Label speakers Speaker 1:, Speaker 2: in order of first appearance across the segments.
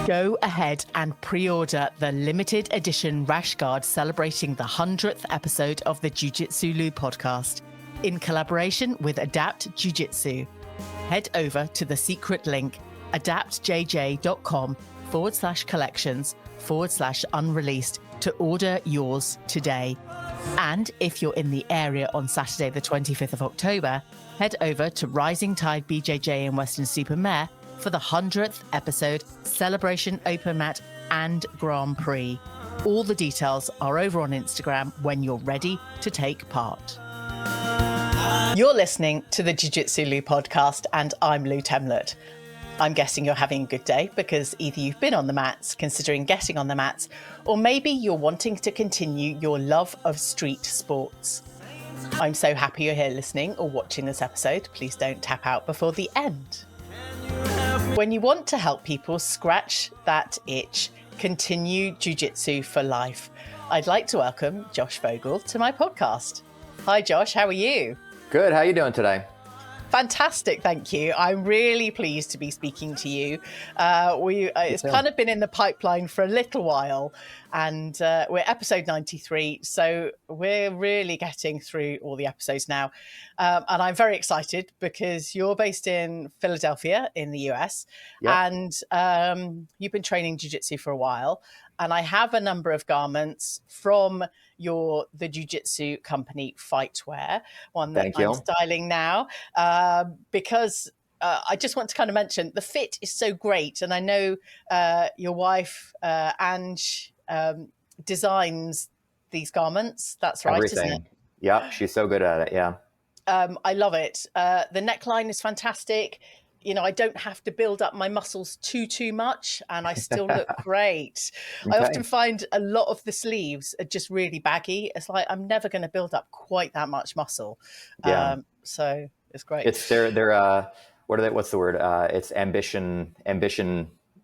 Speaker 1: Go ahead and pre-order the limited edition rash guard celebrating the 100th episode of the Jiu Jitsu Lu podcast in collaboration with Adapt Jiu Jitsu. Head over to the secret link adaptjj.com/collections/unreleased to order yours today. And if you're in the area on Saturday, the 25th of October, head over to Rising Tide BJJ in Weston-super-Mare for the 100th episode celebration open mat and Grand Prix. All the details are over on Instagram when you're ready to take part. You're listening to the Jiu Jitsu Lu podcast, and I'm Lou Temlett. I'm guessing you're having a good day because either you've been on the mats, considering getting on the mats, or maybe you're wanting to continue your love of street sports. I'm so happy you're here listening or watching this episode. Please don't tap out before the end. When you want to help people scratch that itch, continue jiu-jitsu for life, I'd like to welcome Josh Vogel to my podcast. Hi, Josh. How are you?
Speaker 2: Good. How are you doing today?
Speaker 1: Fantastic, thank you. I'm really pleased to be speaking to you. It's kind of been in the pipeline for a little while, and we're episode 93, so we're really getting through all the episodes now. And I'm very excited because you're based in Philadelphia in the US,
Speaker 2: Yep.
Speaker 1: and you've been training jiu-jitsu for a while. And I have a number of garments from the jiu-jitsu company Fightwear, one that I'm styling now, because I just want to kind of mention the fit is so great. And I know your wife, Ange, designs these garments. That's right,
Speaker 2: Everything.
Speaker 1: Isn't it?
Speaker 2: Yeah, she's so good at it. Yeah.
Speaker 1: I love it. The neckline is fantastic. You know, I don't have to build up my muscles too much, and I still look great.
Speaker 2: Okay.
Speaker 1: I often find a lot of the sleeves are just really baggy. It's like I'm never going to build up quite that much muscle.
Speaker 2: Yeah.
Speaker 1: So it's great.
Speaker 2: It's they're what are they? What's the word? It's ambition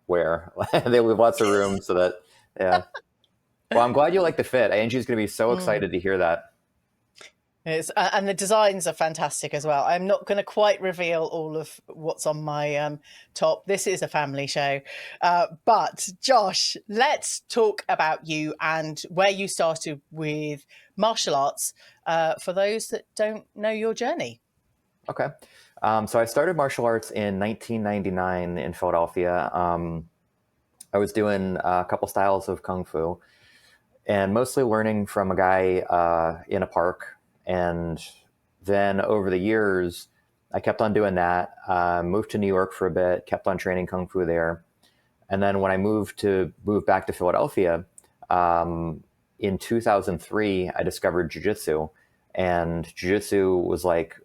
Speaker 2: wear. They leave lots of room so that yeah. Well, I'm glad you like the fit. Angie's going to be so excited to hear that.
Speaker 1: And the designs are fantastic as well. I'm not going to quite reveal all of what's on my top. This is a family show. But Josh, let's talk about you and where you started with martial arts for those that don't know your journey.
Speaker 2: Okay. So I started martial arts in 1999 in Philadelphia. I was doing a couple styles of Kung Fu and mostly learning from a guy in a park. And then over the years, I kept on doing that, moved to New York for a bit, kept on training Kung Fu there. And then when I moved back to Philadelphia, in 2003, I discovered Jiu-Jitsu. And Jiu-Jitsu was like,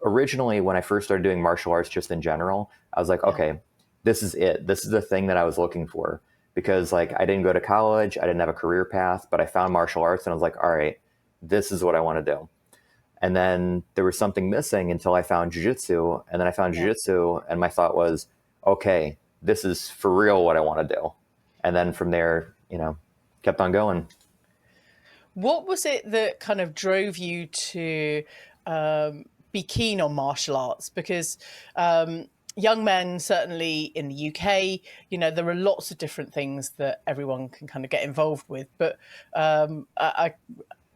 Speaker 2: originally when I first started doing martial arts just in general, I was like, okay, this is it. This is the thing that I was looking for. Because like I didn't go to college, I didn't have a career path, but I found martial arts and I was like, all right, this is what I want to do. And then there was something missing until I found jiu-jitsu. And then I found jiu-jitsu and my thought was, okay, this is for real what I want to do. And then from there, kept on going.
Speaker 1: What was it that kind of drove you to be keen on martial arts? Because young men, certainly in the UK, there are lots of different things that everyone can kind of get involved with. But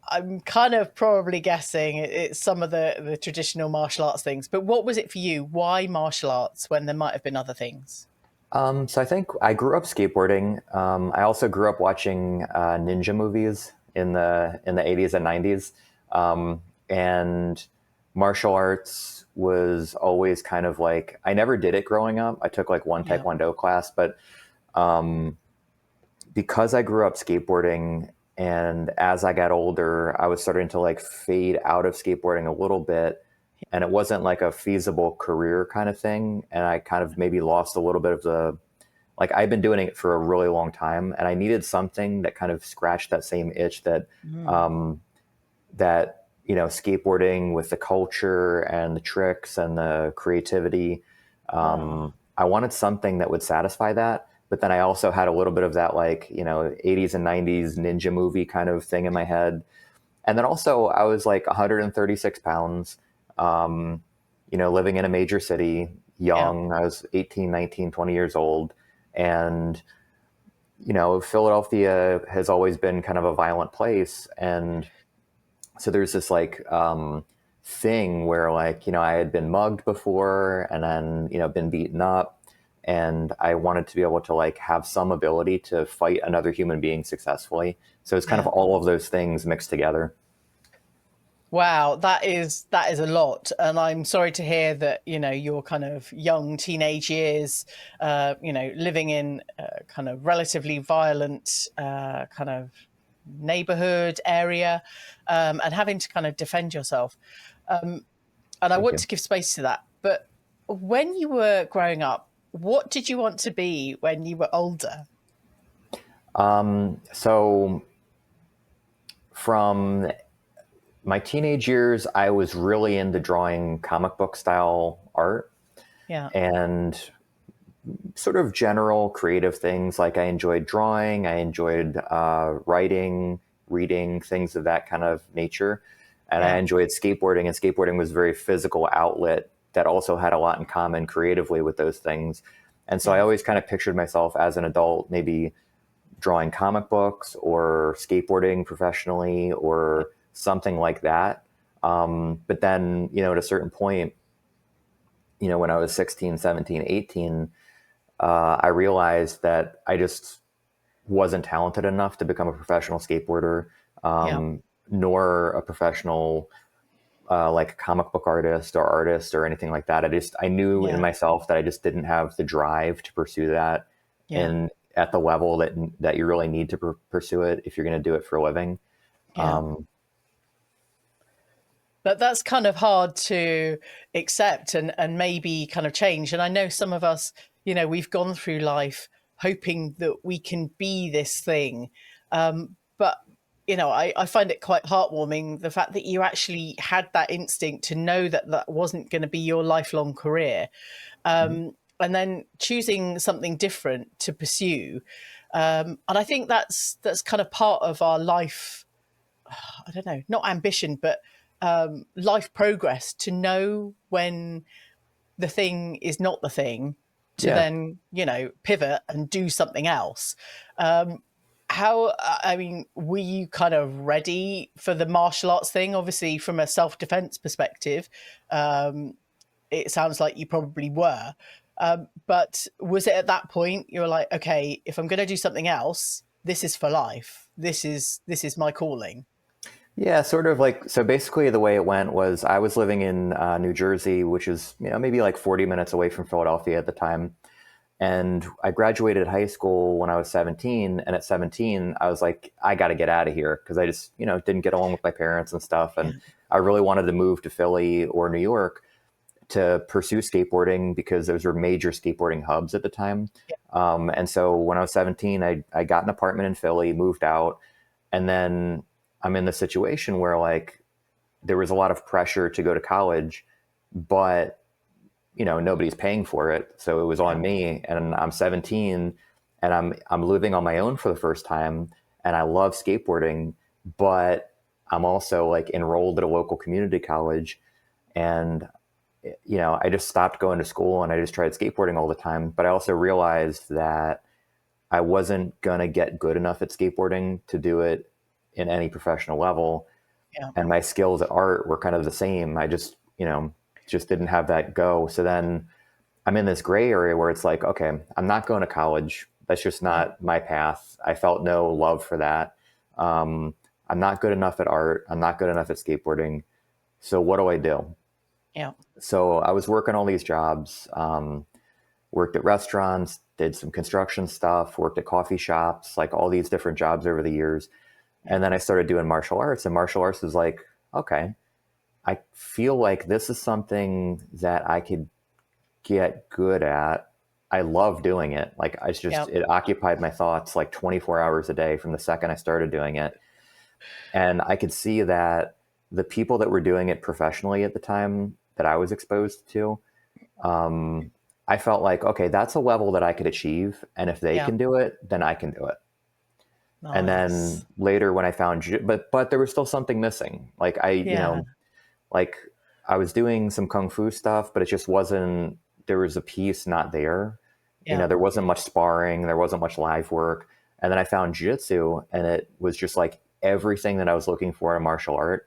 Speaker 1: I'm kind of probably guessing it's some of the traditional martial arts things. But what was it for you? Why martial arts when there might have been other things?
Speaker 2: So I think I grew up skateboarding. I also grew up watching ninja movies in the 80s and 90s. And martial arts was always kind of like, I never did it growing up. I took like one Taekwondo class, but because I grew up skateboarding, and as I got older, I was starting to like fade out of skateboarding a little bit, and it wasn't like a feasible career kind of thing. And I kind of maybe lost a little bit of I've been doing it for a really long time, and I needed something that kind of scratched that same itch that, skateboarding with the culture and the tricks and the creativity. I wanted something that would satisfy that. But then I also had a little bit of that 80s and 90s ninja movie kind of thing in my head. And then also I was like 136 pounds, living in a major city, young. I was 18, 19, 20 years old. And, Philadelphia has always been kind of a violent place. And so there's this like thing where like, I had been mugged before and then, been beaten up. And I wanted to be able to like have some ability to fight another human being successfully. So it's kind of
Speaker 1: Yeah.
Speaker 2: all of those things mixed together.
Speaker 1: Wow, that is a lot, and I'm sorry to hear that your kind of young teenage years, living in a kind of relatively violent kind of neighborhood area, and having to kind of defend yourself. And I
Speaker 2: Thank
Speaker 1: want
Speaker 2: you.
Speaker 1: to give space to that. But when you were growing up, what did you want to be when you were older?
Speaker 2: So from my teenage years, I was really into drawing comic book style art
Speaker 1: Yeah,
Speaker 2: and sort of general creative things. Like I enjoyed drawing, I enjoyed writing, reading, things of that kind of nature. And I
Speaker 1: yeah,
Speaker 2: enjoyed skateboarding, and skateboarding was a very physical outlet that also had a lot in common creatively with those things. And so I
Speaker 1: yeah,
Speaker 2: always kind of pictured myself as an adult, maybe drawing comic books or skateboarding professionally or something like that. But then, at a certain point, when I was 16, 17, 18, I realized that I just wasn't talented enough to become a professional skateboarder,
Speaker 1: yeah,
Speaker 2: nor a professional like comic book artist or anything like that. I knew in
Speaker 1: yeah,
Speaker 2: myself that I just didn't have the drive to pursue that,
Speaker 1: yeah,
Speaker 2: and at the level that you really need to pursue it if you're going to do it for a living.
Speaker 1: yeah.
Speaker 2: Um,
Speaker 1: But that's kind of hard to accept and maybe kind of change. And I know some of us, we've gone through life hoping that we can be this thing. But I find it quite heartwarming the fact that you actually had that instinct to know that that wasn't going to be your lifelong career, and then choosing something different to pursue. And I think that's kind of part of our life. I don't know, not ambition, but life progress, to know when the thing is not the thing, to
Speaker 2: yeah.
Speaker 1: then, pivot and do something else. Um, how, I mean, were you kind of ready for the martial arts thing? Obviously, from a self defense perspective, um, it sounds like you probably were. But was it at that point you were like, okay, if I'm going to do something else, this is for life. This is my calling.
Speaker 2: Yeah, sort of like so. Basically, the way it went was I was living in New Jersey, which is maybe like 40 minutes away from Philadelphia at the time, and I graduated high school when I was 17. And at 17, I was like, I got to get out of here because I just didn't get along with my parents and stuff,
Speaker 1: Yeah,
Speaker 2: and I really wanted to move to Philly or New York to pursue skateboarding because those were major skateboarding hubs at the time. And so when I was 17, I got an apartment in Philly, moved out, and then I'm in the situation where like there was a lot of pressure to go to college, but nobody's paying for it, so it was
Speaker 1: yeah,
Speaker 2: on me. And I'm 17, and I'm living on my own for the first time, and I love skateboarding, but I'm also like enrolled at a local community college, and I just stopped going to school and I just tried skateboarding all the time. But I also realized that I wasn't gonna get good enough at skateboarding to do it in any professional level,
Speaker 1: yeah,
Speaker 2: and my skills at art were kind of the same. I just didn't have that go. So then I'm in this gray area where it's like, okay, I'm not going to college. That's just
Speaker 1: yeah,
Speaker 2: not my path. I felt no love for that. Um, I'm not good enough at art. I'm not good enough at skateboarding. So what do I do?
Speaker 1: yeah,
Speaker 2: So I was working all these jobs, worked at restaurants, did some construction stuff, worked at coffee shops, like all these different jobs over the years.
Speaker 1: yeah,
Speaker 2: And then I started doing martial arts, and martial arts was like, okay, I feel like this is something that I could get good at. I love doing it. Like
Speaker 1: yeah,
Speaker 2: it occupied my thoughts like 24 hours a day from the second I started doing it. And I could see that the people that were doing it professionally at the time that I was exposed to, um, I felt like, okay, that's a level that I could achieve. And if they
Speaker 1: yeah.
Speaker 2: can do it, then I can do it. And then
Speaker 1: Nice.
Speaker 2: later when I found, but there was still something missing. Like
Speaker 1: Yeah,
Speaker 2: like I was doing some kung fu stuff, but it just wasn't, there was a piece not there.
Speaker 1: Yeah.
Speaker 2: There wasn't much sparring, there wasn't much live work. And then I found jiu-jitsu, and it was just like everything that I was looking for in martial art.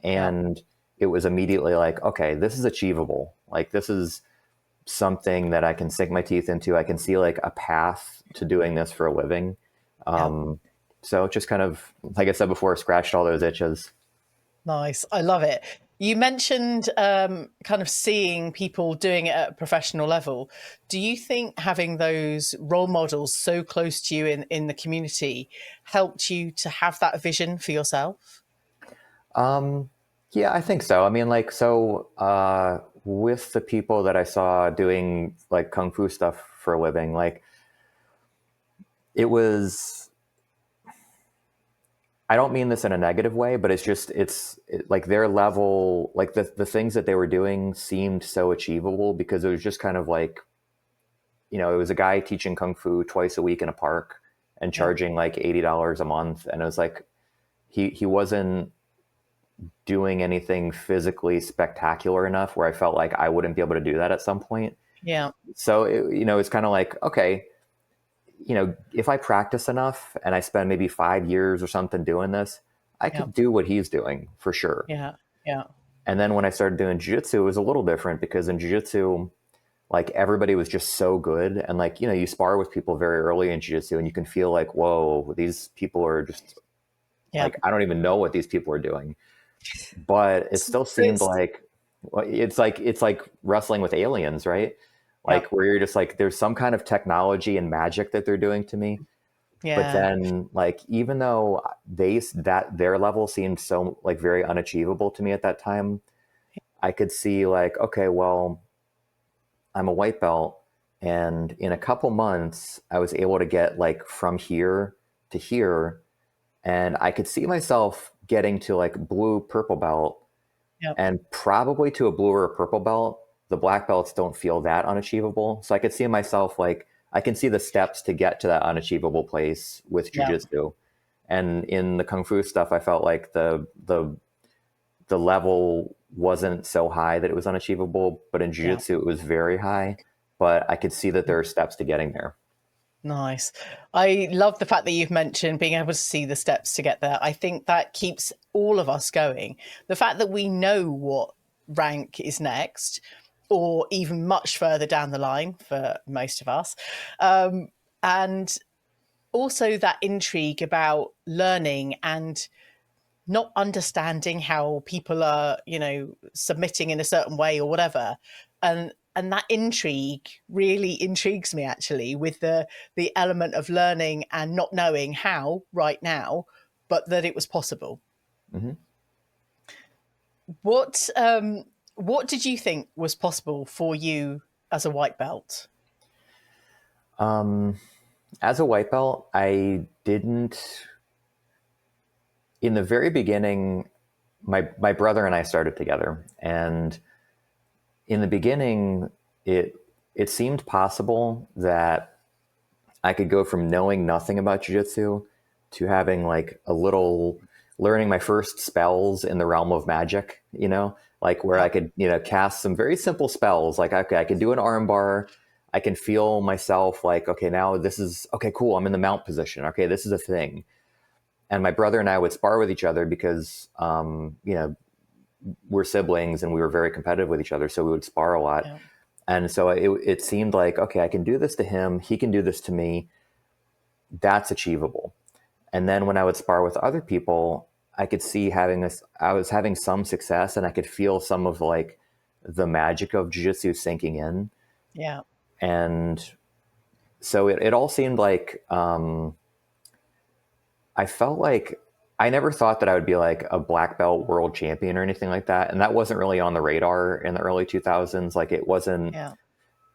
Speaker 1: Yeah.
Speaker 2: And it was immediately like, okay, this is achievable. Like, this is something that I can sink my teeth into. I can see like a path to doing this for a living.
Speaker 1: Yeah.
Speaker 2: So it just kind of, like I said before, scratched all those itches.
Speaker 1: Nice. I love it. You mentioned kind of seeing people doing it at a professional level. Do you think having those role models so close to you in the community helped you to have that vision for yourself?
Speaker 2: Yeah, I think so. I mean, like, so with the people that I saw doing like kung fu stuff for a living, like, it was, I don't mean this in a negative way, but it's just, like their level, like the things that they were doing seemed so achievable because it was just kind of like, it was a guy teaching kung fu twice a week in a park and
Speaker 1: Yeah.
Speaker 2: charging like $80 a month. And it was like, he wasn't doing anything physically spectacular enough where I felt like I wouldn't be able to do that at some point.
Speaker 1: Yeah.
Speaker 2: So, it's kind of like, okay, if I practice enough and I spend maybe 5 years or something doing this, I
Speaker 1: Yeah.
Speaker 2: could do what he's doing for sure.
Speaker 1: Yeah. Yeah.
Speaker 2: And then when I started doing jiu-jitsu, it was a little different because in jiu-jitsu, like everybody was just so good. And like, you spar with people very early in jiu-jitsu and you can feel like, whoa, these people are just
Speaker 1: Yeah.
Speaker 2: like, I don't even know what these people are doing. But it still seemed
Speaker 1: It's
Speaker 2: like, well, it's like wrestling with aliens, right?
Speaker 1: yeah.
Speaker 2: Like where you're just like, there's some kind of technology and magic that they're doing to me. But
Speaker 1: Yeah.
Speaker 2: then like, even though their level seemed so like very unachievable to me at that time, I could see like, okay, well, I'm a white belt, and in a couple months I was able to get like from here to here, and I could see myself getting to like blue purple belt,
Speaker 1: Yeah.
Speaker 2: and probably to a blue or a purple belt. The black belts don't feel that unachievable. So I could see myself like, I can see the steps to get to that unachievable place with
Speaker 1: Yeah.
Speaker 2: jujitsu. And in the kung fu stuff, I felt like the level wasn't so high that it was unachievable, but in
Speaker 1: Yeah.
Speaker 2: jujitsu it was very high. But I could see that there are steps to getting there.
Speaker 1: Nice. I love the fact that you've mentioned being able to see the steps to get there. I think that keeps all of us going. The fact that we know what rank is next, or even much further down the line for most of us, and also that intrigue about learning and not understanding how people are, submitting in a certain way or whatever. And that intrigue really intrigues me actually, with the element of learning and not knowing how right now, but that it was possible.
Speaker 2: Hmm.
Speaker 1: What did you think was possible for you as a white belt?
Speaker 2: Um, as a white belt, I didn't, in the very beginning, my brother and I started together, and in the beginning, it seemed possible that I could go from knowing nothing about jiu-jitsu to having like a little, learning my first spells in the realm of magic, like where I
Speaker 1: Yep.
Speaker 2: could, cast some very simple spells. Like, okay, I can do an arm bar. I can feel myself like, okay, now this is, okay, cool. I'm in the mount position. Okay, this is a thing. And my brother and I would spar with each other because, we're siblings and we were very competitive with each other. So we would spar a lot.
Speaker 1: Yep.
Speaker 2: And so it seemed like, okay, I can do this to him. He can do this to me. That's achievable. And then when I would spar with other people, I could see I was having some success, and I could feel some of like the magic of jiu-jitsu sinking in.
Speaker 1: Yeah.
Speaker 2: And so it all seemed like, I felt like I never thought that I would be like a black belt world champion or anything like that. And that wasn't really on the radar in the early 2000s. Like, it wasn't
Speaker 1: Yeah.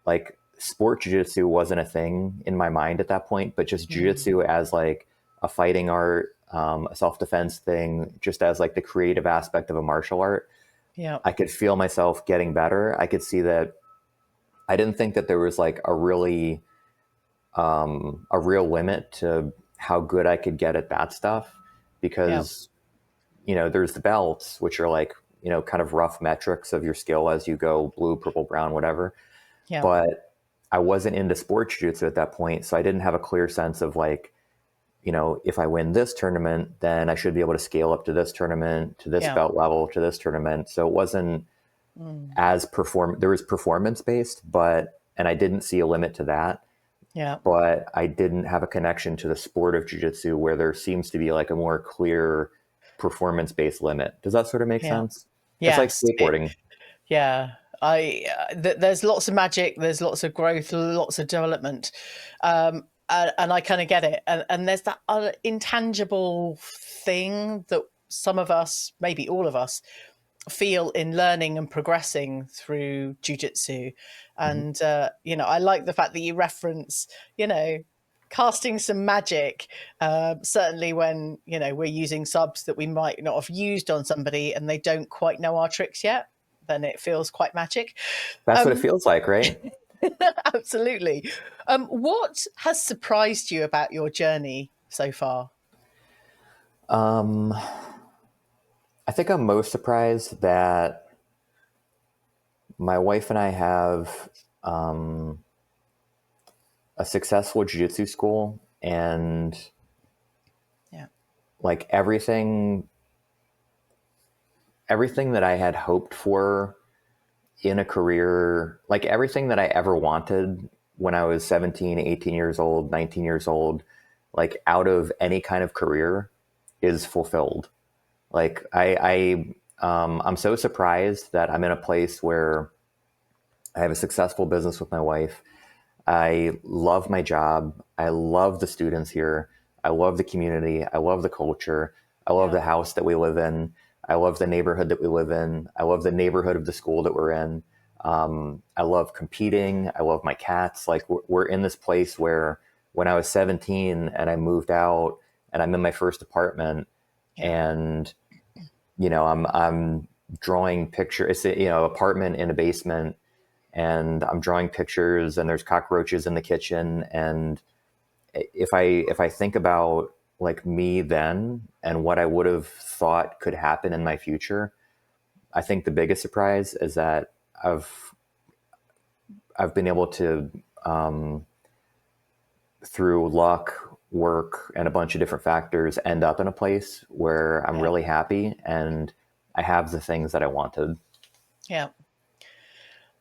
Speaker 2: like, sport jiu-jitsu wasn't a thing in my mind at that point, but just
Speaker 1: Mm.
Speaker 2: jiu-jitsu as like a fighting art, a self-defense thing, just as like the creative aspect of a martial art.
Speaker 1: Yeah.
Speaker 2: I could feel myself getting better. I could see that. I didn't think that there was like a real limit to how good I could get at that stuff,
Speaker 1: Yeah.
Speaker 2: because there's the belts, which are like, kind of rough metrics of your skill as you go blue, purple, brown, whatever.
Speaker 1: Yeah.
Speaker 2: But I wasn't into sports jiu-jitsu at that point. So I didn't have a clear sense of like, if I win this tournament, then I should be able to scale up to this tournament, to this belt level, to this tournament. So it wasn't as there was performance based, and I didn't see a limit to that.
Speaker 1: Yeah.
Speaker 2: But I didn't have a connection to the sport of jiu-jitsu where there seems to be like a more clear performance based limit. Does that sort of make sense? It's like
Speaker 1: Yes.
Speaker 2: skateboarding.
Speaker 1: There's lots of magic, there's lots of growth, lots of development. And I kind of get it. And there's that other intangible thing that some of us, maybe all of us, feel in learning and progressing through jiu-jitsu. And, I like the fact that you reference, casting some magic, certainly when, we're using subs that we might not have used on somebody and they don't quite know our tricks yet, then it feels quite magic.
Speaker 2: That's what it feels like, right?
Speaker 1: Absolutely. What has surprised you about your journey so far?
Speaker 2: I think I'm most surprised that my wife and I have a successful jiu-jitsu school, and like everything that I had hoped for in a career, like everything that I ever wanted when I was 17, 18 years old, 19 years old, like out of any kind of career is fulfilled. Like I'm so surprised that I'm in a place where I have a successful business with my wife. I love my job. I love the students here. I love the community. I love the culture. I love the house that we live in. I love the neighborhood that we live in. I love the neighborhood of the school that we're in. I love competing. I love my cats. Like we're in this place where when I was 17 and I moved out and I'm in my first apartment and, I'm drawing pictures, it's apartment in a basement, and I'm drawing pictures and there's cockroaches in the kitchen. And if I think about like me then and what I would have thought could happen in my future, I think the biggest surprise is that I've been able to, through luck, work, and a bunch of different factors, end up in a place where I'm really happy and I have the things that I wanted.
Speaker 1: Yeah.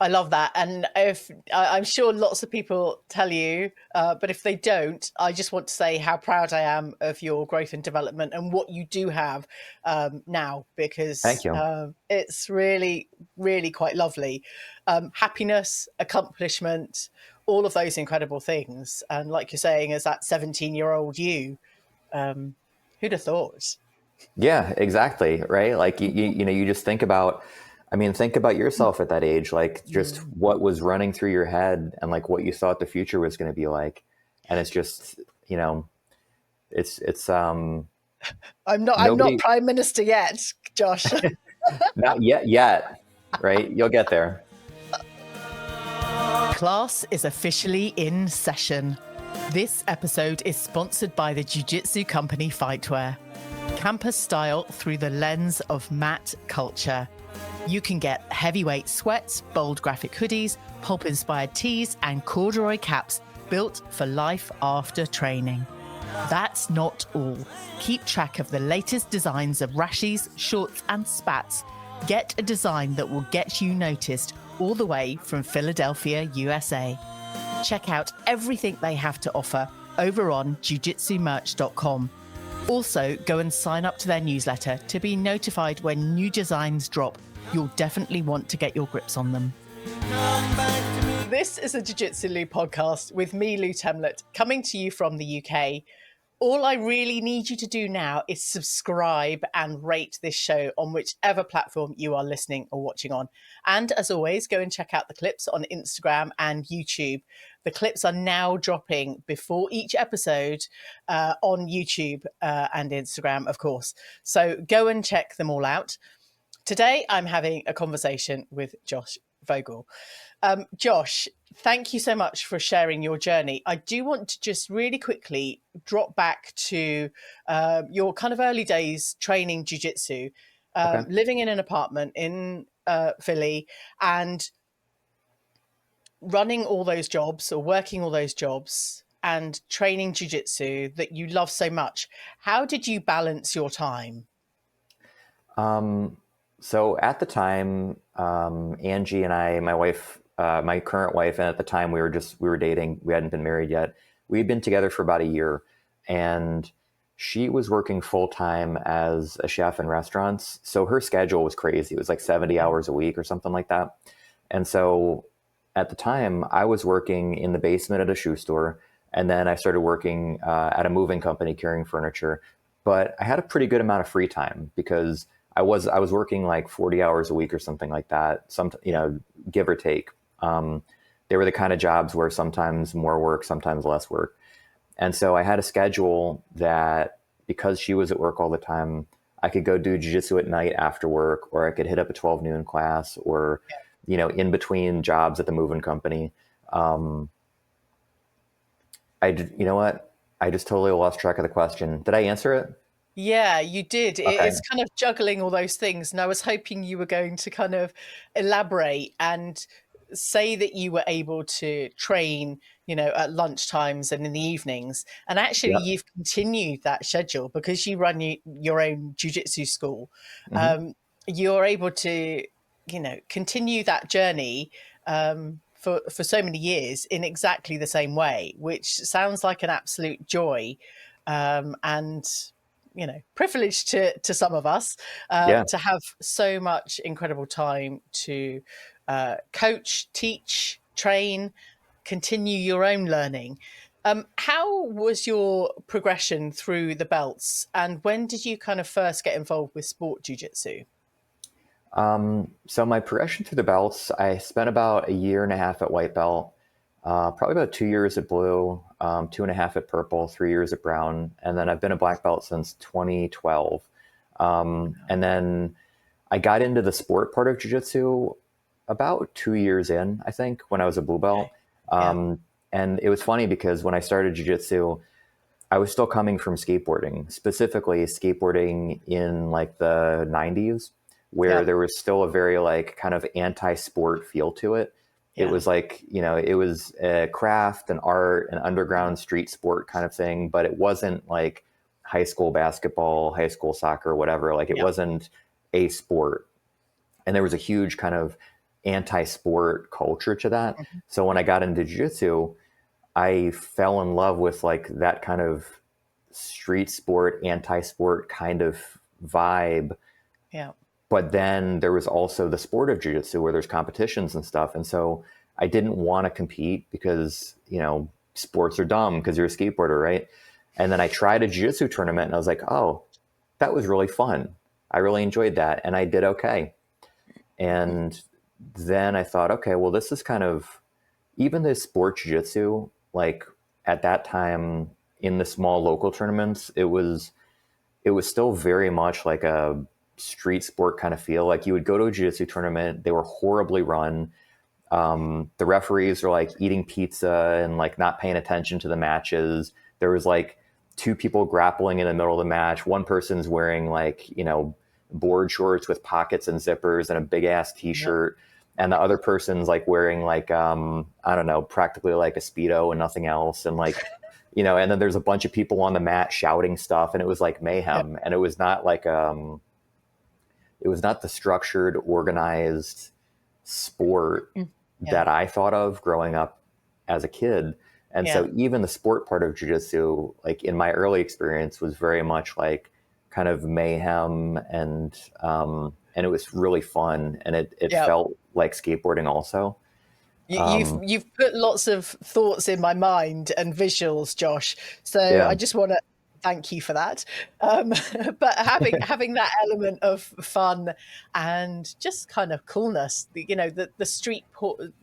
Speaker 1: I love that. And I'm sure lots of people tell you, but if they don't, I just want to say how proud I am of your growth and development and what you do have now, because
Speaker 2: Thank you.
Speaker 1: It's really, really quite lovely. Happiness, accomplishment, all of those incredible things. And like you're saying, as that 17-year-old you, who'd have thought?
Speaker 2: Yeah, exactly. Right. Like, you just think about yourself at that age, like just what was running through your head and like what you thought the future was going to be like. And it's just, it's
Speaker 1: I'm not prime minister yet, Josh.
Speaker 2: Not yet. Right. You'll get there.
Speaker 1: Class is officially in session. This episode is sponsored by the jiu-jitsu company Fightwear. Campus style through the lens of mat culture. You can get heavyweight sweats, bold graphic hoodies, pulp-inspired tees, and corduroy caps built for life after training. That's not all. Keep track of the latest designs of rashis, shorts, and spats. Get a design that will get you noticed all the way from Philadelphia, USA. Check out everything they have to offer over on jujitsumerch.com. Also, go and sign up to their newsletter to be notified when new designs drop. You'll definitely want to get your grips on them. This is a Jiu-Jitsu Lou podcast with me, Lou Temlett, coming to you from the UK. All I really need you to do now is subscribe and rate this show on whichever platform you are listening or watching on. And as always, go and check out the clips on Instagram and YouTube. The clips are now dropping before each episode on YouTube and Instagram, of course. So go and check them all out. Today, I'm having a conversation with Josh Vogel. Josh, thank you so much for sharing your journey. I do want to just really quickly drop back to your kind of early days training jiu-jitsu, living in an apartment in Philly, and running all those jobs or working all those jobs and training jiu-jitsu that you love so much, how did you balance your time?
Speaker 2: So at the time, Angie and I, my wife, my current wife, and at the time we were dating. We hadn't been married yet. We'd been together for about a year, and she was working full time as a chef in restaurants. So her schedule was crazy. It was like 70 hours a week or something like that. And so at the time, I was working in the basement at a shoe store, and then I started working at a moving company carrying furniture. But I had a pretty good amount of free time because I was working like 40 hours a week or something like that. Give or take. They were the kind of jobs where sometimes more work, sometimes less work. And so I had a schedule that because she was at work all the time, I could go do jujitsu at night after work, or I could hit up a 12 noon class, or, in between jobs at the moving company. You know what? I just totally lost track of the question. Did I answer it?
Speaker 1: Yeah, you did.
Speaker 2: Okay.
Speaker 1: It's kind of juggling all those things. And I was hoping you were going to kind of elaborate and say that you were able to train, at lunch times and in the evenings. And actually,
Speaker 2: Yep.
Speaker 1: you've continued that schedule because you run your own jujitsu school.
Speaker 2: Hmm.
Speaker 1: Um, you're able to, continue that journey for so many years in exactly the same way, which sounds like an absolute joy. And privileged to some of us
Speaker 2: Yeah.
Speaker 1: to have so much incredible time to coach, teach, train, continue your own learning. How was your progression through the belts, and when did you kind of first get involved with sport jiu-jitsu?
Speaker 2: So my progression through the belts, I spent about a year and a half at white belt, probably about 2 years at blue, 2.5 at purple, 3 years at brown, and then I've been a black belt since 2012. And then I got into the sport part of jiu-jitsu about 2 years in, I think, when I was a blue belt.
Speaker 1: Yeah,
Speaker 2: And it was funny because when I started jiu-jitsu, I was still coming from skateboarding, specifically skateboarding in like the 90s,
Speaker 1: yeah,
Speaker 2: where there was still a very like kind of anti-sport feel to it. It
Speaker 1: yeah,
Speaker 2: was like, it was a craft, an art, an underground street sport kind of thing, but it wasn't like high school basketball, high school soccer, whatever. Like it
Speaker 1: yeah.
Speaker 2: wasn't a sport. And there was a huge kind of anti-sport culture to that.
Speaker 1: Mhm.
Speaker 2: So when I got into jiu-jitsu, I fell in love with like that kind of street sport, anti-sport kind of vibe.
Speaker 1: Yeah,
Speaker 2: But then there was also the sport of jiu-jitsu where there's competitions and stuff. And so I didn't want to compete because, sports are dumb because you're a skateboarder, right? And then I tried a jiu-jitsu tournament and I was like, oh, that was really fun. I really enjoyed that. And I did okay. And then I thought, okay, well, this is kind of even the sport jiu-jitsu, like at that time in the small local tournaments, it was still very much like a street sport kind of feel. Like you would go to a jiu-jitsu tournament, they were horribly run. The referees were like eating pizza and like not paying attention to the matches. There was like two people grappling in the middle of the match. One person's wearing like, board shorts with pockets and zippers and a big ass
Speaker 1: yeah,
Speaker 2: t-shirt. And the other person's like wearing like, I don't know, practically like a Speedo and nothing else. And like, and then there's a bunch of people on the mat shouting stuff, and it was like
Speaker 1: yeah,
Speaker 2: mayhem. And it was not like, it was not the structured, organized sport
Speaker 1: mm, yeah,
Speaker 2: that I thought of growing up as a kid. And
Speaker 1: yeah.
Speaker 2: so even the sport part of jiu-jitsu, like in my early experience, was very much like kind of mayhem, and it was really fun, and it
Speaker 1: Yeah.
Speaker 2: felt like skateboarding also. Um,
Speaker 1: You've put lots of thoughts in my mind and visuals, Josh. So
Speaker 2: yeah,
Speaker 1: I just want to thank you for that. Um, but having that element of fun and just kind of coolness, the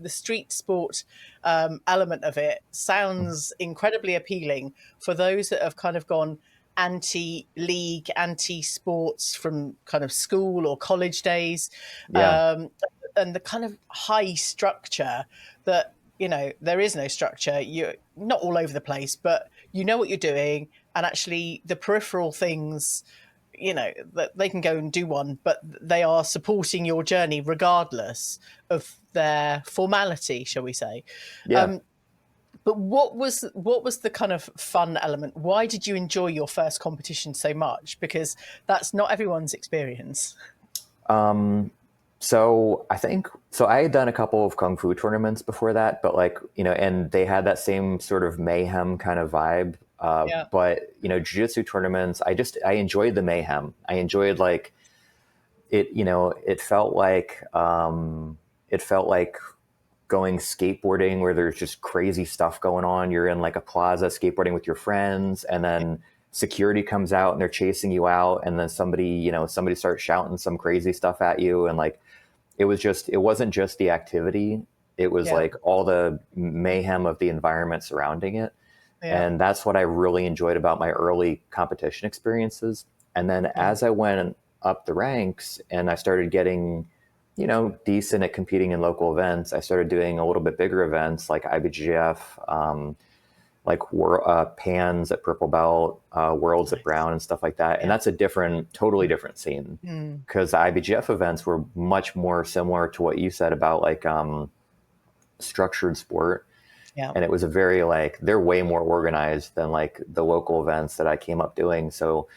Speaker 1: street sport element of it sounds incredibly appealing for those that have kind of gone anti-league, anti-sports from kind of school or college days.
Speaker 2: yeah,
Speaker 1: Um, and the kind of high structure that there is no structure, you're not all over the place, but you know what you're doing, and actually the peripheral things that they can go and do one, but they are supporting your journey regardless of their formality, shall we say.
Speaker 2: Yeah.
Speaker 1: But what was the kind of fun element? Why did you enjoy your first competition so much? Because that's not everyone's experience.
Speaker 2: So I had done a couple of Kung Fu tournaments before that, but and they had that same sort of mayhem kind of vibe.
Speaker 1: Yeah.
Speaker 2: But jiu-jitsu tournaments, I enjoyed the mayhem. I enjoyed it, it felt like going skateboarding where there's just crazy stuff going on. You're in like a plaza skateboarding with your friends, and then security comes out and they're chasing you out, and then somebody starts shouting some crazy stuff at you, and it wasn't just the activity, it was like all the mayhem of the environment surrounding it. And that's what I really enjoyed about my early competition experiences. And then as I went up the ranks and I started getting decent at competing in local events, I started doing a little bit bigger events like IBGF, PANs at Purple Belt, Worlds at Brown and stuff like that. And that's a totally different scene, because the IBGF events were much more similar to what you said about structured sport.
Speaker 1: Yeah.
Speaker 2: And it was a very they're way more organized than the local events that I came up doing. So,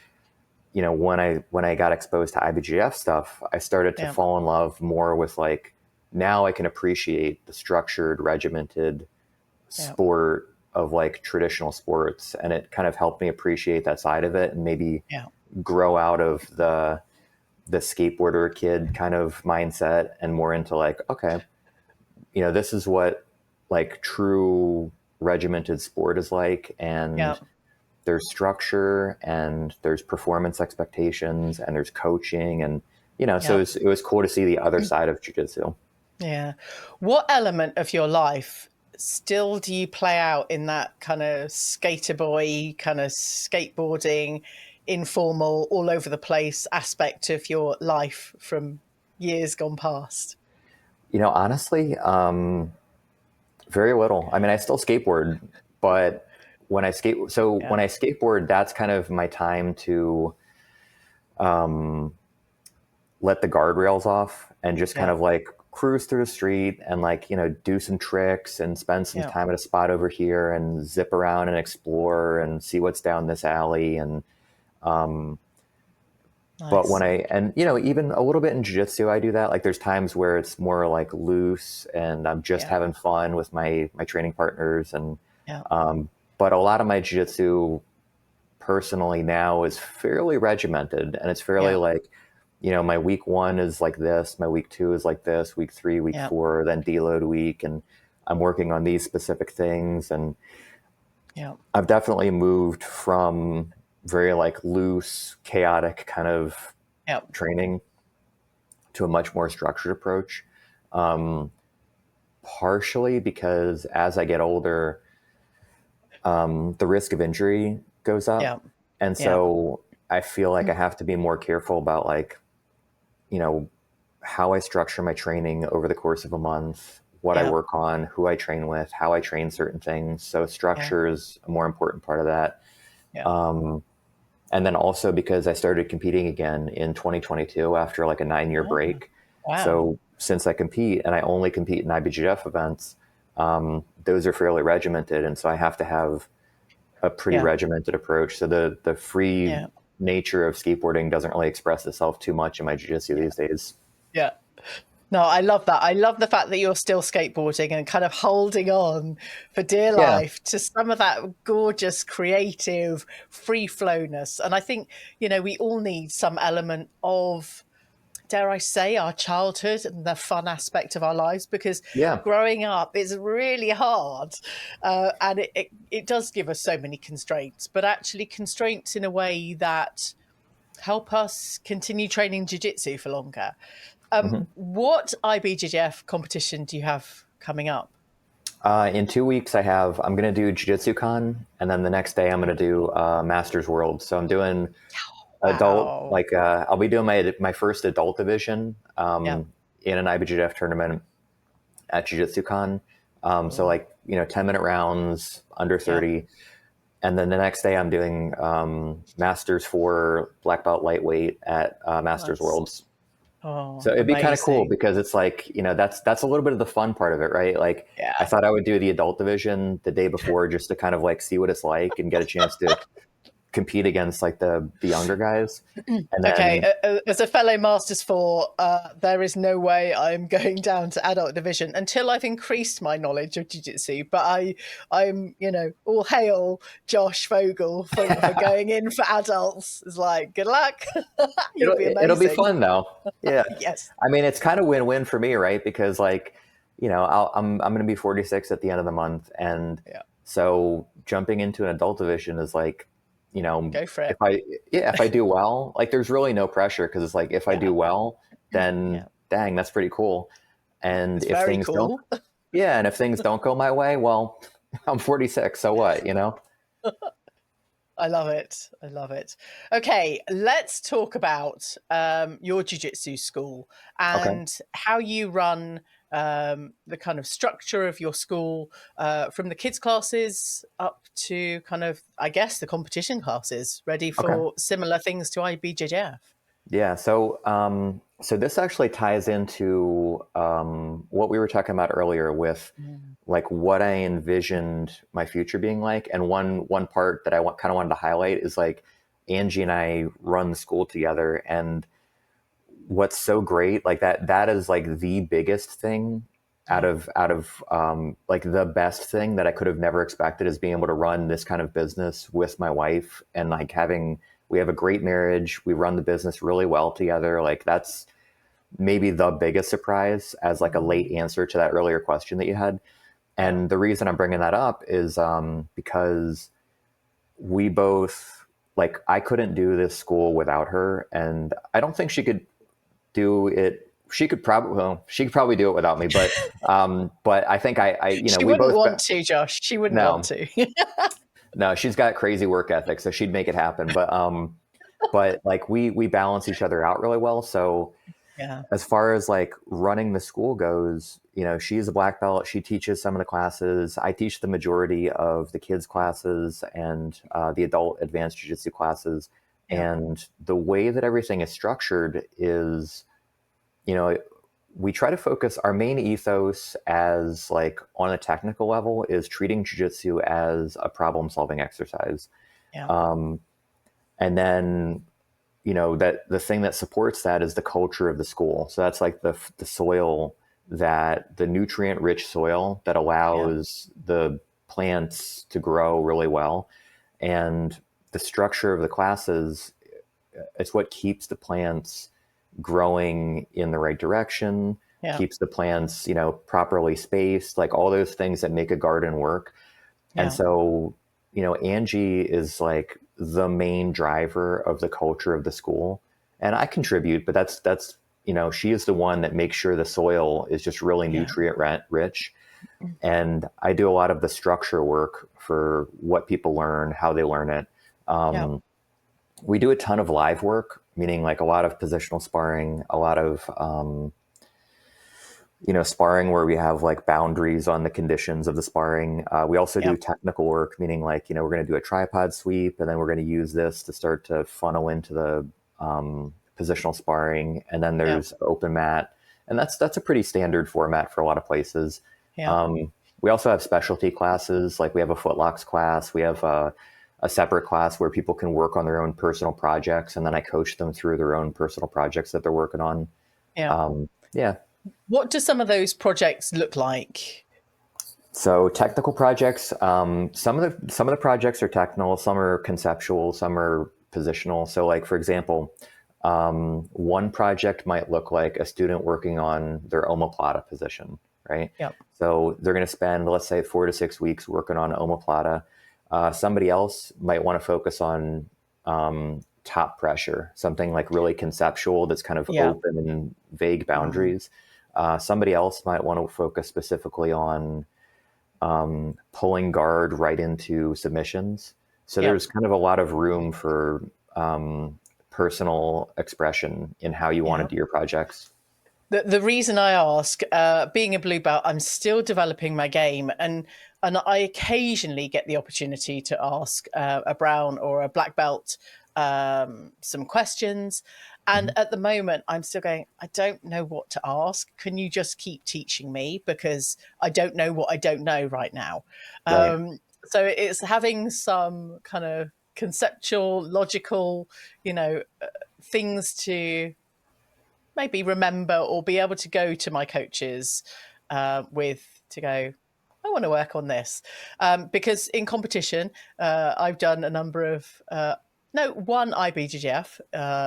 Speaker 2: when I got exposed to IBGF stuff, I started to fall in love more with now I can appreciate the structured, regimented sport of traditional sports. And it kind of helped me appreciate that side of it and maybe grow out of the skateboarder kid kind of mindset and more into okay, this is what true regimented sport is like. And there's structure and there's performance expectations and there's coaching and, so it was cool to see the other side of jiu-jitsu.
Speaker 1: Yeah. What element of your life still do you play out in that kind of skater boy, kind of skateboarding, informal, all over the place aspect of your life from years gone past?
Speaker 2: Honestly, very little. I mean, I still skateboard, but when I skateboard, that's kind of my time to let the guardrails off and just kind of cruise through the street and do some tricks and spend some time at a spot over here and zip around and explore and see what's down this alley. And but when even a little bit in jiu-jitsu, I do that. There's times where it's more loose and I'm just having fun with my training partners. And but a lot of my jiu-jitsu personally now is fairly regimented, and it's fairly my week 1 is like this, my week 2 is like this, week 3, week 4, then deload week, and I'm working on these specific things. And I've definitely moved from very loose, chaotic kind of training to a much more structured approach. Partially because as I get older, the risk of injury goes up. And so I feel I have to be more careful about how I structure my training over the course of a month, what I work on, who I train with, how I train certain things. So structure is a more important part of that. And then also because I started competing again in 2022 after a 9-year break.
Speaker 1: Wow.
Speaker 2: So since I compete, and I only compete in IBGF events, those are fairly regimented. And so I have to have a pretty regimented approach. So the free nature of skateboarding doesn't really express itself too much in my jiu-jitsu these days.
Speaker 1: Yeah. No, I love that. I love the fact that you're still skateboarding and kind of holding on for dear life to some of that gorgeous, creative free flowness. And I think, we all need some element of, dare I say, our childhood and the fun aspect of our lives, because growing up is really hard. And it does give us so many constraints, but actually constraints in a way that help us continue training jiu-jitsu for longer. What IBJJF competition do you have coming up?
Speaker 2: In 2 weeks, I'm going to do Jiu-Jitsu Con, and then the next day I'm going to do Masters World. So I'm doing adult, I'll be doing my first adult division in an IBJJF tournament at Jiu-Jitsu Con. So 10-minute rounds, under 30. And then the next day I'm doing Masters for black belt lightweight at Masters
Speaker 1: Nice.
Speaker 2: Worlds. So
Speaker 1: Oh,
Speaker 2: it'd be kind of cool
Speaker 1: amazing.
Speaker 2: because it's like, that's a little bit of the fun part of it, right? Like I
Speaker 1: Yeah.
Speaker 2: thought I would do the adult division the day before just to kind of like see what it's like and get a chance to compete against like the younger guys. And
Speaker 1: Okay,
Speaker 2: then
Speaker 1: as a fellow Masters 4, there is no way I'm going down to adult division until I've increased my knowledge of jiu-jitsu. But I'm, all hail Josh Vogel for going in for adults. It's like, good luck. You'll be
Speaker 2: it'll be
Speaker 1: amazing.
Speaker 2: fun though. Yeah.
Speaker 1: Yes.
Speaker 2: I mean, it's kind of win-win for me, right? Because like, I'm going to be 46 at the end of the month. And
Speaker 1: Yeah.
Speaker 2: so jumping into an adult division is like,
Speaker 1: Go for it.
Speaker 2: if I do well, like there's really no pressure because it's like if I
Speaker 1: Yeah.
Speaker 2: do well, then
Speaker 1: Yeah.
Speaker 2: dang, that's pretty cool. And
Speaker 1: It's
Speaker 2: if
Speaker 1: very
Speaker 2: things don't,
Speaker 1: cool.
Speaker 2: yeah, and if things don't go my way, well, I'm 46, so what,
Speaker 1: I love it. I love it. Okay, let's talk about your jiu-jitsu school
Speaker 2: Okay.
Speaker 1: and how you run the kind of structure of your school from the kids' classes up to kind of, I guess, the competition classes, ready
Speaker 2: Okay.
Speaker 1: for similar things to IBJJF.
Speaker 2: Yeah. So this actually ties into what we were talking about earlier with
Speaker 1: Mm.
Speaker 2: like what I envisioned my future being like. And one part that I kind of wanted to highlight is like Angie and I run the school together, and what's so great like that is like the biggest thing out
Speaker 1: Yeah.
Speaker 2: of like the best thing that I could have never expected is being able to run this kind of business with my wife, and like we have a great marriage, we run the business really well together. Like that's maybe the biggest surprise as like a late
Speaker 1: Mm.
Speaker 2: answer to that earlier question that you had.
Speaker 1: Yeah.
Speaker 2: And the reason I'm bringing that up is because we both, like, I couldn't do this school without her, and I don't think she could do it. She could probably do it without me, but I think
Speaker 1: She
Speaker 2: we
Speaker 1: wouldn't
Speaker 2: both,
Speaker 1: want to, Josh. She wouldn't want
Speaker 2: no,
Speaker 1: to.
Speaker 2: no, she's got crazy work ethic, so she'd make it happen. But like we balance each other out really well. So
Speaker 1: Yeah.
Speaker 2: as far as like running the school goes, she's a black belt. She teaches some of the classes. I teach the majority of the kids classes and the adult advanced jiu-jitsu classes.
Speaker 1: Yeah.
Speaker 2: And the way that everything is structured is, you know, we try to focus our main ethos as like on a technical level is treating jiu-jitsu as a problem-solving exercise.
Speaker 1: Yeah.
Speaker 2: Um, and then that the thing that supports that is the culture of the school. So that's like the soil, that the nutrient rich soil that
Speaker 1: Yeah.
Speaker 2: allows the plants to grow really well. And the structure of the classes, it's what keeps the plants growing in the right direction,
Speaker 1: Yeah.
Speaker 2: keeps the plants, properly spaced, like all those things that make a garden work. And
Speaker 1: Yeah.
Speaker 2: so, Angie is like the main driver of the culture of the school. And I contribute, but that's, she is the one that makes sure the soil is just really
Speaker 1: Yeah.
Speaker 2: nutrient rich. And I do a lot of the structure work for what people learn, how they learn it.
Speaker 1: Yeah.
Speaker 2: We do a ton of live work, meaning like a lot of positional sparring, a lot of, sparring where we have like boundaries on the conditions of the sparring. We also
Speaker 1: Yeah.
Speaker 2: do technical work, meaning like, we're going to do a tripod sweep, and then we're going to use this to start to funnel into the positional sparring. And then
Speaker 1: Yeah.
Speaker 2: there's open mat. And that's a pretty standard format for a lot of places.
Speaker 1: Yeah.
Speaker 2: We also have specialty classes, like we have a footlocks class. We have a separate class where people can work on their own personal projects, and then I coach them through their own personal projects that they're working on.
Speaker 1: Yeah.
Speaker 2: Yeah.
Speaker 1: What do some of those projects look like?
Speaker 2: So technical projects, some of the projects are technical, some are conceptual, some are positional. So like, for example, one project might look like a student working on their omoplata position, right?
Speaker 1: Yeah.
Speaker 2: So they're going to spend, let's say, 4 to 6 weeks working on omoplata. Somebody else might want to focus on top pressure, something like really conceptual that's kind of
Speaker 1: Yeah.
Speaker 2: open and vague
Speaker 1: Mm.
Speaker 2: boundaries. Somebody else might want to focus specifically on pulling guard right into submissions. So
Speaker 1: Yeah.
Speaker 2: there's kind of a lot of room for personal expression in how you want
Speaker 1: Yeah.
Speaker 2: to do your projects.
Speaker 1: The reason I ask, being a blue belt, I'm still developing my game, and And I occasionally get the opportunity to ask a brown or a black belt some questions. And
Speaker 2: Mhm.
Speaker 1: at the moment, I'm still going, I don't know what to ask. Can you just keep teaching me? Because I don't know what I don't know right now.
Speaker 2: Right.
Speaker 1: So it's having some kind of conceptual, logical, things to maybe remember or be able to go to my coaches with to go, I want to work on this. Because in competition, I've done a number of, no, one IBJJF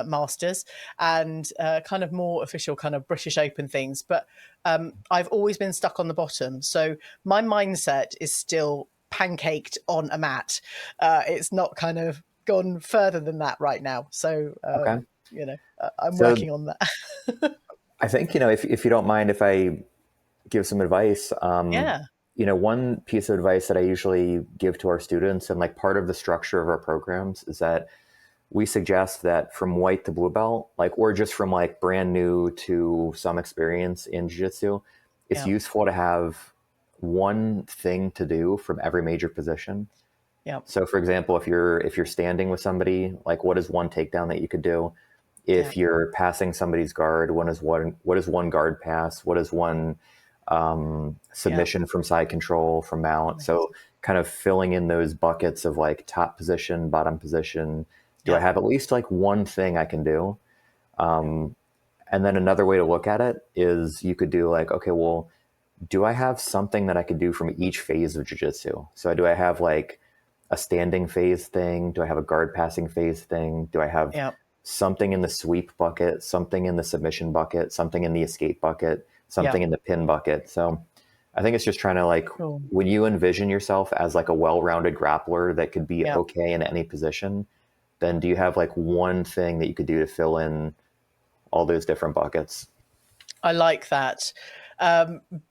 Speaker 1: Masters and kind of more official kind of British Open things. But I've always been stuck on the bottom. So my mindset is still pancaked on a mat. It's not kind of gone further than that right now. So,
Speaker 2: Okay.
Speaker 1: I'm
Speaker 2: So
Speaker 1: working on that.
Speaker 2: I think, if you don't mind, if I give some advice,
Speaker 1: Yeah.
Speaker 2: one piece of advice that I usually give to our students, and like part of the structure of our programs, is that we suggest that from white to blue belt, like, or just from like brand new to some experience in jiu-jitsu, it's
Speaker 1: Yeah.
Speaker 2: useful to have one thing to do from every major position.
Speaker 1: Yeah.
Speaker 2: So for example, if you're standing with somebody, like, what is one takedown that you could do?
Speaker 1: Yeah.
Speaker 2: If you're passing somebody's guard, what is one guard pass? What is one
Speaker 1: Yeah.
Speaker 2: submission from side control, from mount? So
Speaker 1: Amazing.
Speaker 2: kind of filling in those buckets of like top position, bottom position. Do I
Speaker 1: Yeah.
Speaker 2: have at least like one thing I can do? And then another way to look at it is you could do like, okay, well, do I have something that I could do from each phase of jiu-jitsu? So do I have like a standing phase thing? Do I have a guard passing phase thing? Do I have
Speaker 1: Yeah.
Speaker 2: something in the sweep bucket, something in the submission bucket, something in the escape bucket,
Speaker 1: Yeah.
Speaker 2: something in the pin bucket? So I think it's just trying to like,
Speaker 1: Cool.
Speaker 2: when you envision yourself as like a well-rounded grappler that could be
Speaker 1: Yeah.
Speaker 2: okay in any position, then do you have like one thing that you could do to fill in all those different buckets?
Speaker 1: I like that.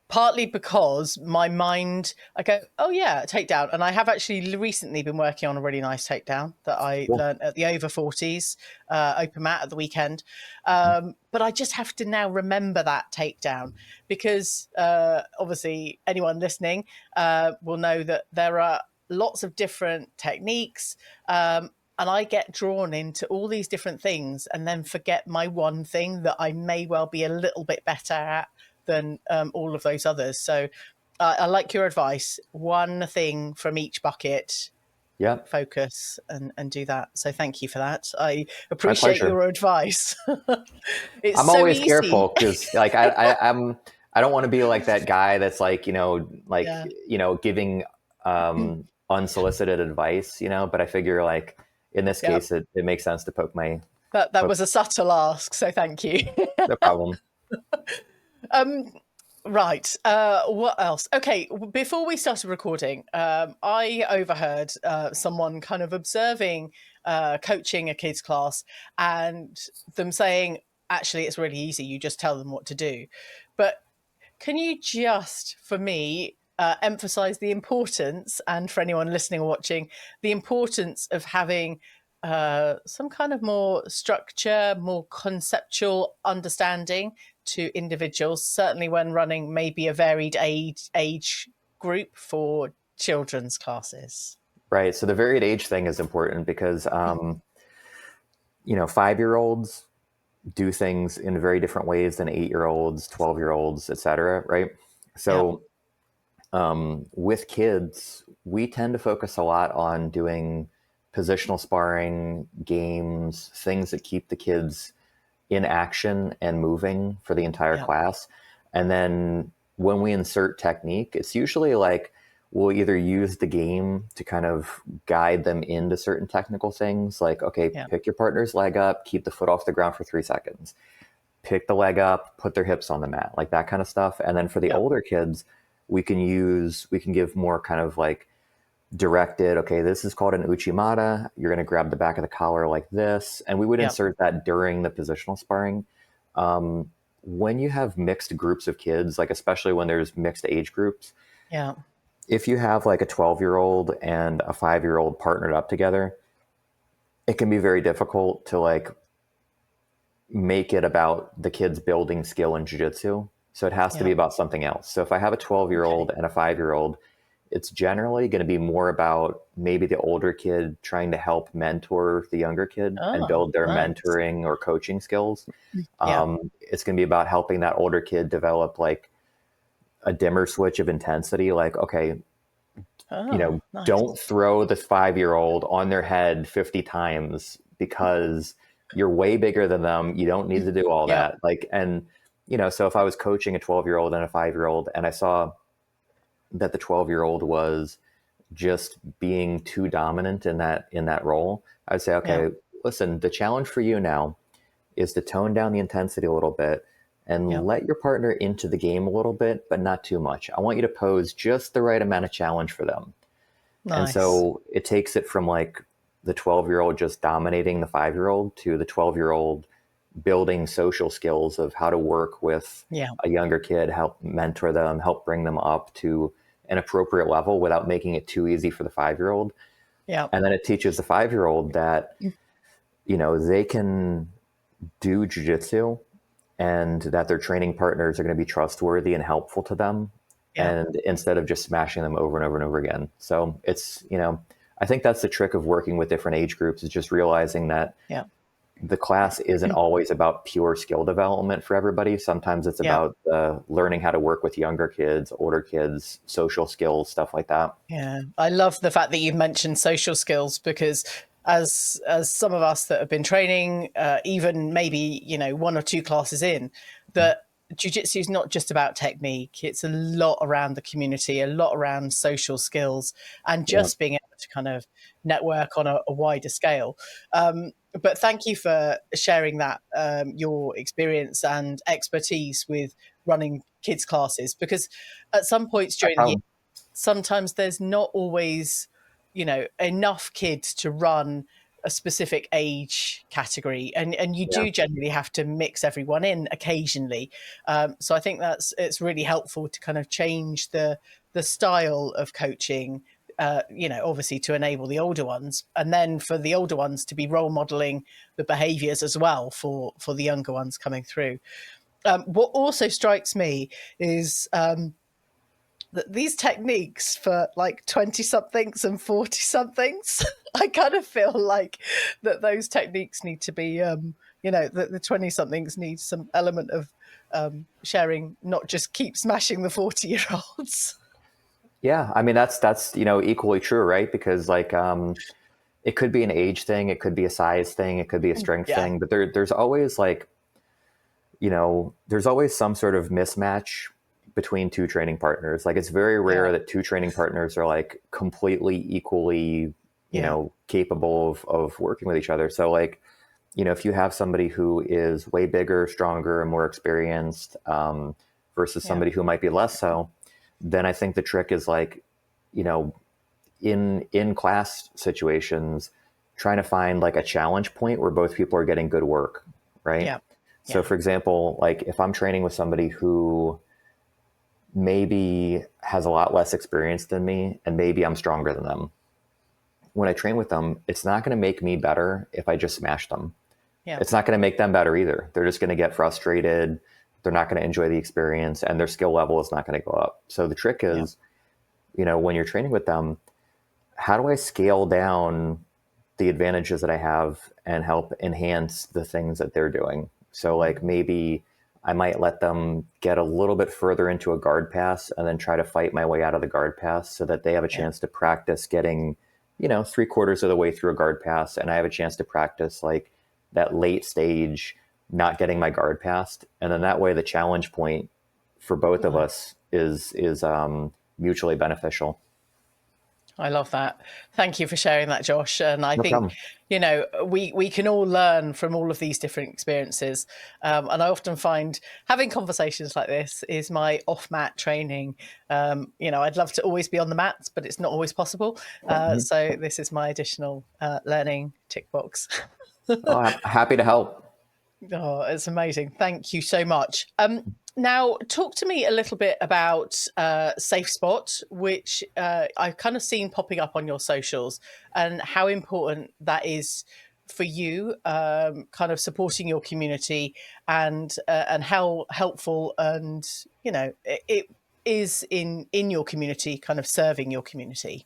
Speaker 1: Partly because my mind, I go, oh yeah, takedown. And I have actually recently been working on a really nice takedown that I
Speaker 2: Cool.
Speaker 1: learned at the over 40s open mat at the weekend. But I just have to now remember that takedown because obviously anyone listening will know that there are lots of different techniques. And I get drawn into all these different things and then forget my one thing that I may well be a little bit better at than all of those others. So I like your advice. One thing from each bucket,
Speaker 2: Yep.
Speaker 1: focus and do that. So thank you for that. I
Speaker 2: My
Speaker 1: appreciate
Speaker 2: pleasure.
Speaker 1: your advice. It's
Speaker 2: I'm
Speaker 1: so
Speaker 2: always
Speaker 1: easy.
Speaker 2: careful because like I don't want to be like that guy that's like,
Speaker 1: Yeah,
Speaker 2: giving unsolicited advice, but I figure like in this
Speaker 1: yeah.
Speaker 2: case it makes sense to
Speaker 1: That
Speaker 2: poke
Speaker 1: was a subtle ask, so thank you.
Speaker 2: the problem.
Speaker 1: Right. What else? Okay. Before we started recording, I overheard someone kind of observing coaching a kids class and them saying, actually, it's really easy. You just tell them what to do. But can you just, for me, emphasize the importance, and for anyone listening or watching, the importance of having some kind of more structure, more conceptual understanding to individuals, certainly when running maybe a varied age group for children's classes?
Speaker 2: Right. So the varied age thing is important because 5-year-olds do things in very different ways than 8-year-olds, 12-year-olds, etc. Right.
Speaker 1: Yeah,
Speaker 2: So with kids, we tend to focus a lot on doing positional sparring, games, things that keep the kids in action and moving for the entire
Speaker 1: yeah,
Speaker 2: class. And then when we insert technique, it's usually like we'll either use the game to kind of guide them into certain technical things, like, okay,
Speaker 1: yeah,
Speaker 2: pick your partner's leg up, keep the foot off the ground for 3 seconds, pick the leg up, put their hips on the mat, like that kind of stuff. And then for the
Speaker 1: yeah,
Speaker 2: older kids, we can give more kind of like directed, okay, this is called an uchimata. You're going to grab the back of the collar like this. And we would
Speaker 1: yeah,
Speaker 2: insert that during the positional sparring. When you have mixed groups of kids, like especially when there's mixed age groups,
Speaker 1: yeah,
Speaker 2: if you have like a 12-year-old and a 5-year-old partnered up together, it can be very difficult to like make it about the kids building skill in jiu-jitsu. So it has to
Speaker 1: yeah.
Speaker 2: be about something else. So if I have a 12-year-old
Speaker 1: Okay.
Speaker 2: and a 5-year-old, it's generally going to be more about maybe the older kid trying to help mentor the younger kid and
Speaker 1: Oh,
Speaker 2: build their
Speaker 1: nice.
Speaker 2: mentoring or coaching skills.
Speaker 1: Yeah.
Speaker 2: It's going to be about helping that older kid develop like a dimmer switch of intensity. Like, okay,
Speaker 1: Oh,
Speaker 2: don't
Speaker 1: nice.
Speaker 2: throw the 5-year-old on their head 50 times because you're way bigger than them. You don't need to do all
Speaker 1: Yeah.
Speaker 2: that. Like, and, so if I was coaching a 12-year-old and a 5-year-old and I saw that the 12-year-old was just being too dominant in that role, I'd say,
Speaker 1: Yeah.
Speaker 2: okay, listen, the challenge for you now is to tone down the intensity a little bit
Speaker 1: Yeah.
Speaker 2: and let your partner into the game a little bit, but not too much. I want you to pose just the right amount of challenge for them. And
Speaker 1: Nice.
Speaker 2: so it takes it from like the 12-year-old just dominating the 5-year-old to the 12-year-old building social skills of how to work with
Speaker 1: Yeah.
Speaker 2: a younger kid, help mentor them, help bring them up to an appropriate level without making it too easy for the 5-year-old.
Speaker 1: Yeah.
Speaker 2: And then it teaches the 5-year-old that, they can do jujitsu and that their training partners are going to be trustworthy and helpful to them.
Speaker 1: Yeah.
Speaker 2: And instead of just smashing them over and over and over again. So it's, I think that's the trick of working with different age groups is just realizing that
Speaker 1: Yeah.
Speaker 2: the class isn't always about pure skill development for everybody. Sometimes it's
Speaker 1: Yeah.
Speaker 2: about learning how to work with younger kids, older kids, social skills, stuff like that.
Speaker 1: Yeah, I love the fact that you mentioned social skills because as some of us that have been training, even maybe one or two classes in, that jiu-jitsu is not just about technique. It's a lot around the community, a lot around social skills, and
Speaker 2: Yeah.
Speaker 1: just being able to kind of network on a wider scale. But thank you for sharing that your experience and expertise with running kids classes because at some points
Speaker 2: No
Speaker 1: during the year
Speaker 2: problem.
Speaker 1: sometimes there's not always, enough kids to run a specific age category, and you
Speaker 2: Yeah.
Speaker 1: do generally have to mix everyone in occasionally. So I think it's really helpful to kind of change the style of coaching. Obviously to enable the older ones, and then for the older ones to be role modeling the behaviors as well for the younger ones coming through. What also strikes me is that these techniques for like 20 somethings and 40 somethings, I kind of feel like that those techniques need to be, the 20 somethings need some element of sharing, not just keep smashing the 40-year-olds.
Speaker 2: Yeah. I mean, that's, equally true, right? Because like, it could be an age thing. It could be a size thing. It could be a strength
Speaker 1: Yeah.
Speaker 2: thing, but there's always like, there's always some sort of mismatch between two training partners. Like it's very
Speaker 1: Yeah.
Speaker 2: rare that two training partners are like completely equally,
Speaker 1: Yeah.
Speaker 2: capable of working with each other. So like, if you have somebody who is way bigger, stronger, and more experienced versus
Speaker 1: Yeah.
Speaker 2: somebody who might be less so, then I think the trick is like, you know, in class situations, trying to find like a challenge point where both people are getting good work, right?
Speaker 1: Yeah.
Speaker 2: So
Speaker 1: Yeah.
Speaker 2: for example, like if I'm training with somebody who maybe has a lot less experience than me and maybe I'm stronger than them, when I train with them, it's not going to make me better if I just smash them.
Speaker 1: Yeah.
Speaker 2: It's not going to make them better either. They're just going to get frustrated. They're not going to enjoy the experience and their skill level is not going to go up. So the trick
Speaker 1: Yeah.
Speaker 2: is, when you're training with them, how do I scale down the advantages that I have and help enhance the things that they're doing? So like maybe I might let them get a little bit further into a guard pass and then try to fight my way out of the guard pass so that they have a
Speaker 1: Yeah.
Speaker 2: chance to practice getting, 3/4 of the way through a guard pass. And I have a chance to practice like that late stage, not getting my guard passed. And then that way the challenge point for both of
Speaker 1: Nice.
Speaker 2: us is mutually beneficial.
Speaker 1: I love that. Thank you for sharing that, Josh. And I
Speaker 2: No
Speaker 1: think,
Speaker 2: problem.
Speaker 1: we can all learn from all of these different experiences. And I often find having conversations like this is my off mat training. I'd love to always be on the mats, but it's not always possible.
Speaker 2: Mhm.
Speaker 1: So this is my additional learning tick box.
Speaker 2: Oh, I'm happy to help.
Speaker 1: Oh, it's amazing. Thank you so much. Now, talk to me a little bit about Safe Spot, which I've kind of seen popping up on your socials, and how important that is for you, kind of supporting your community, and how helpful and is in your community, kind of serving your community?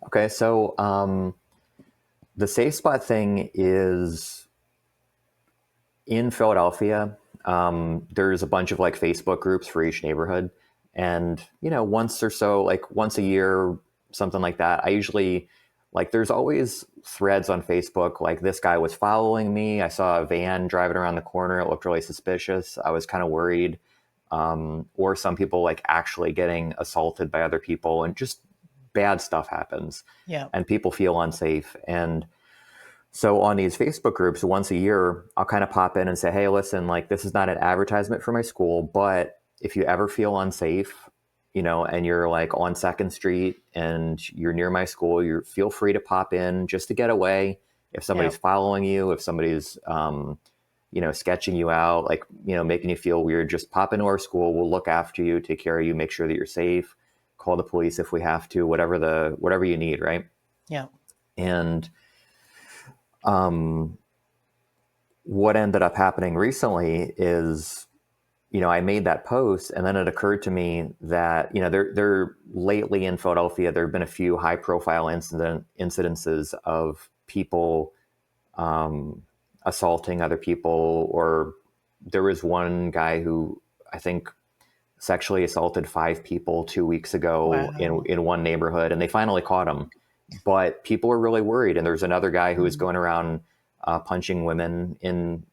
Speaker 2: Okay, so the safe spot thing is in Philadelphia. There's a bunch of like Facebook groups for each neighborhood, and once or so, like once a year, something like that. I usually like there's always threads on Facebook. Like this guy was following me. I saw a van driving around the corner. It looked really suspicious. I was kind of worried. Or some people like actually getting assaulted by other people, and just bad stuff happens.
Speaker 1: Yeah.
Speaker 2: And people feel unsafe. And so on these Facebook groups, once a year, I'll kind of pop in and say, hey, listen, like this is not an advertisement for my school, but if you ever feel unsafe, and you're like on 2nd Street and you're near my school, you feel free to pop in just to get away. If somebody's following you, if somebody's, sketching you out, like, making you feel weird, just pop into our school. We'll look after you, take care of you, make sure that you're safe, call the police if we have to, whatever you need. Right.
Speaker 1: Yeah.
Speaker 2: And, what ended up happening recently is, I made that post, and then it occurred to me that, there lately in Philadelphia, there have been a few high profile incidences of people, assaulting other people, or there was one guy who I think sexually assaulted 5 people 2 weeks ago.
Speaker 1: Wow.
Speaker 2: in one neighborhood, and they finally caught him. But people are really worried. And there's another guy who was going around punching women in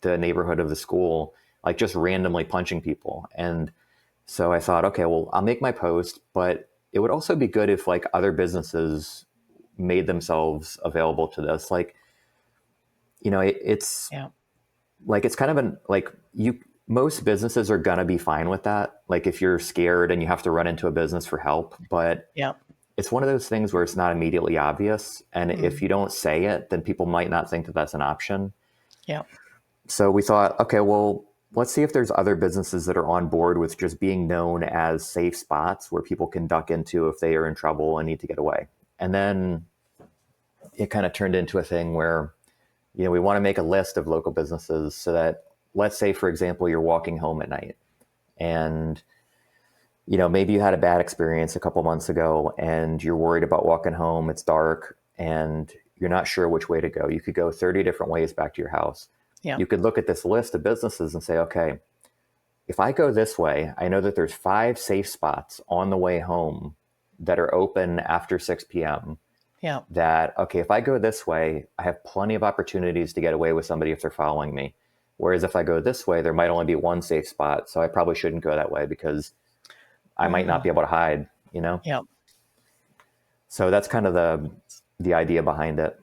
Speaker 2: the neighborhood of the school, like just randomly punching people. And so I thought, okay, well, I'll make my post, but it would also be good if like other businesses made themselves available to this. Like, it's like, it's kind of most businesses are going to be fine with that. Like if you're scared and you have to run into a business for help, but it's one of those things where it's not immediately obvious. And if you don't say it, then people might not think that that's an option.
Speaker 1: Yeah.
Speaker 2: So we thought, okay, well, let's see if there's other businesses that are on board with just being known as safe spots where people can duck into if they are in trouble and need to get away. And then it kind of turned into a thing where, we want to make a list of local businesses so that, let's say, for example, you're walking home at night and maybe you had a bad experience a couple months ago and you're worried about walking home. It's dark and you're not sure which way to go. You could go 30 different ways back to your house.
Speaker 1: Yeah.
Speaker 2: You could look at this list of businesses and say, okay, if I go this way, I know that there's 5 safe spots on the way home that are open after 6 p.m.
Speaker 1: Yeah.
Speaker 2: That, okay, if I go this way, I have plenty of opportunities to get away with somebody if they're following me. Whereas if I go this way, there might only be one safe spot. So I probably shouldn't go that way because I might not be able to hide,
Speaker 1: Yeah.
Speaker 2: So that's kind of the idea behind it.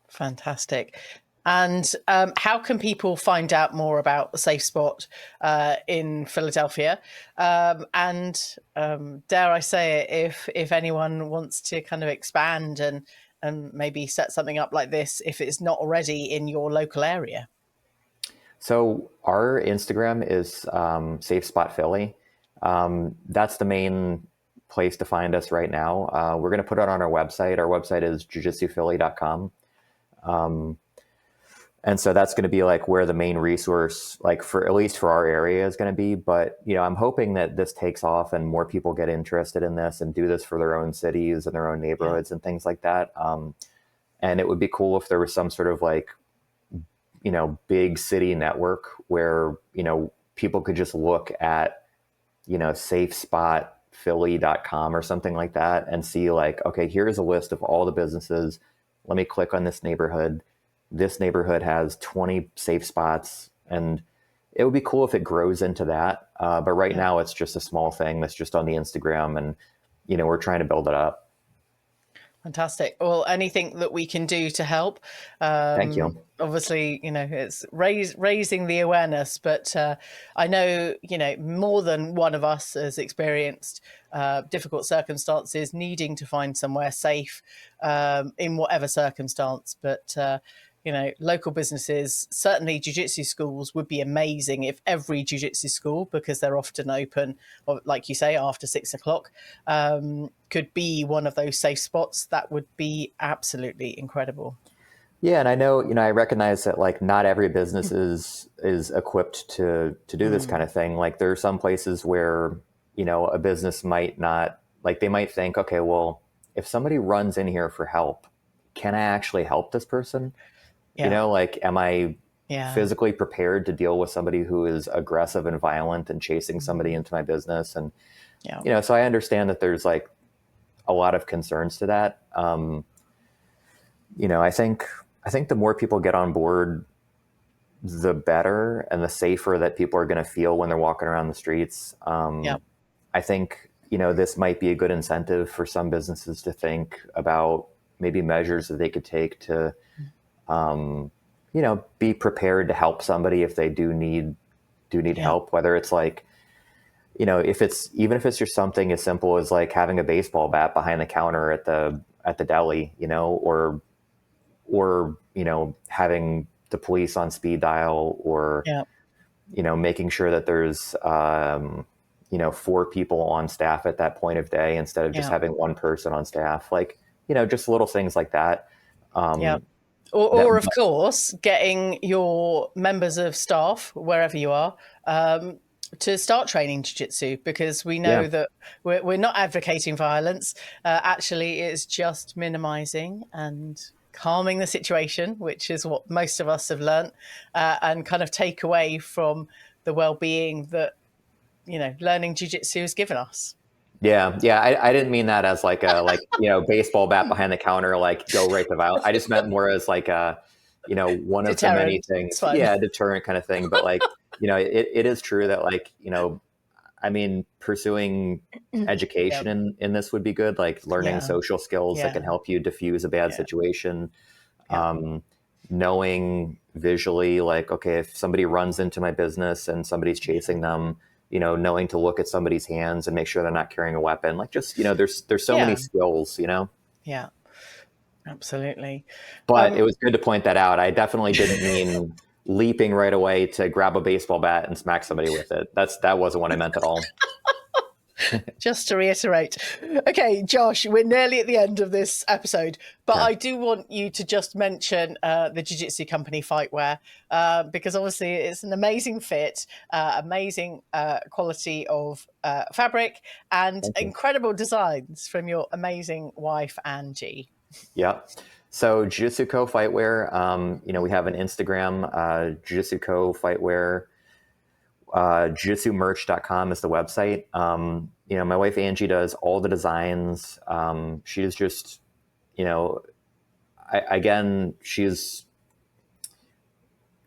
Speaker 1: Fantastic. And how can people find out more about the Safe Spot in Philadelphia? And dare I say it, if anyone wants to kind of expand and maybe set something up like this, if it's not already in your local area?
Speaker 2: So our Instagram is Safe Spot Philly. That's the main place to find us right now. We're going to put it on our website. Our website is jujitsuphilly.com. And so that's going to be like where the main resource, like for at least for our area, is going to be. But, I'm hoping that this takes off and more people get interested in this and do this for their own cities and their own neighborhoods and things like that. And it would be cool if there was some sort of like, big city network where, people could just look at, safespotphilly.com or something like that and see like, okay, here's a list of all the businesses. Let me click on this neighborhood. This neighborhood has 20 safe spots, and it would be cool if it grows into that. But right now it's just a small thing that's just on the Instagram, and, we're trying to build it up.
Speaker 1: Fantastic. Well, anything that we can do to help.
Speaker 2: Thank you.
Speaker 1: Obviously, it's raising the awareness, but I know, more than one of us has experienced difficult circumstances, needing to find somewhere safe in whatever circumstance. But, local businesses, certainly jiu-jitsu schools, would be amazing if every jiu-jitsu school, because they're often open, like you say, after 6 o'clock, could be one of those safe spots. That would be absolutely incredible.
Speaker 2: Yeah, and I know, I recognize that like not every business is equipped to do this kind of thing. Like there are some places where, a business might not, like, they might think, okay, well, if somebody runs in here for help, can I actually help this person?
Speaker 1: Yeah.
Speaker 2: Like, am I
Speaker 1: Yeah.
Speaker 2: physically prepared to deal with somebody who is aggressive and violent and chasing somebody into my business? And,
Speaker 1: Yeah.
Speaker 2: so I understand that there's like a lot of concerns to that. I think the more people get on board, the better and the safer that people are going to feel when they're walking around the streets.
Speaker 1: Yeah.
Speaker 2: I think, this might be a good incentive for some businesses to think about maybe measures that they could take to, be prepared to help somebody if they do need
Speaker 1: Yeah.
Speaker 2: help, whether it's like, if it's just something as simple as like having a baseball bat behind the counter at the deli, or having the police on speed dial, or
Speaker 1: Yeah.
Speaker 2: making sure that there's 4 people on staff at that point of day instead of just
Speaker 1: Yeah.
Speaker 2: having one person on staff, like, just little things like that.
Speaker 1: Yeah.
Speaker 2: That
Speaker 1: Or of course, getting your members of staff, wherever you are, to start training jiu-jitsu, because we know
Speaker 2: Yeah.
Speaker 1: that we're not advocating violence. Actually, it's just minimizing and calming the situation, which is what most of us have learnt, and kind of take away from the well-being that, learning jiu-jitsu has given us.
Speaker 2: Yeah, yeah. I didn't mean that as like a baseball bat behind the counter, like go right to violence. I just meant more as like a one of the many
Speaker 1: Deterrent. It's
Speaker 2: things.
Speaker 1: fine.
Speaker 2: Yeah, deterrent kind of thing. But like it is true that like I mean, pursuing
Speaker 1: Yeah.
Speaker 2: education in this would be good, like learning
Speaker 1: Yeah.
Speaker 2: social skills that
Speaker 1: Yeah.
Speaker 2: can help you diffuse a bad
Speaker 1: Yeah.
Speaker 2: situation.
Speaker 1: Yeah.
Speaker 2: Knowing visually, like, okay, if somebody runs into my business and somebody's chasing them, knowing to look at somebody's hands and make sure they're not carrying a weapon. Like, just, there's so many
Speaker 1: Yeah.
Speaker 2: skills,
Speaker 1: Yeah. Absolutely.
Speaker 2: but it was good to point that out. I definitely didn't mean leaping right away to grab a baseball bat and smack somebody with it. That wasn't what I meant at all.
Speaker 1: Just to reiterate. Okay, Josh, we're nearly at the end of this episode, but
Speaker 2: Sure.
Speaker 1: I do want you to just mention the jiu-jitsu company Fightwear, because obviously it's an amazing fit, amazing quality of fabric, and incredible designs from your amazing wife, Angie.
Speaker 2: Yeah. So Jiu-Jitsu Co. Fightwear, we have an Instagram, Jiu-Jitsu Co. Fightwear. jiu-jitsumerch.com is the website. My wife Angie does all the designs. She's just,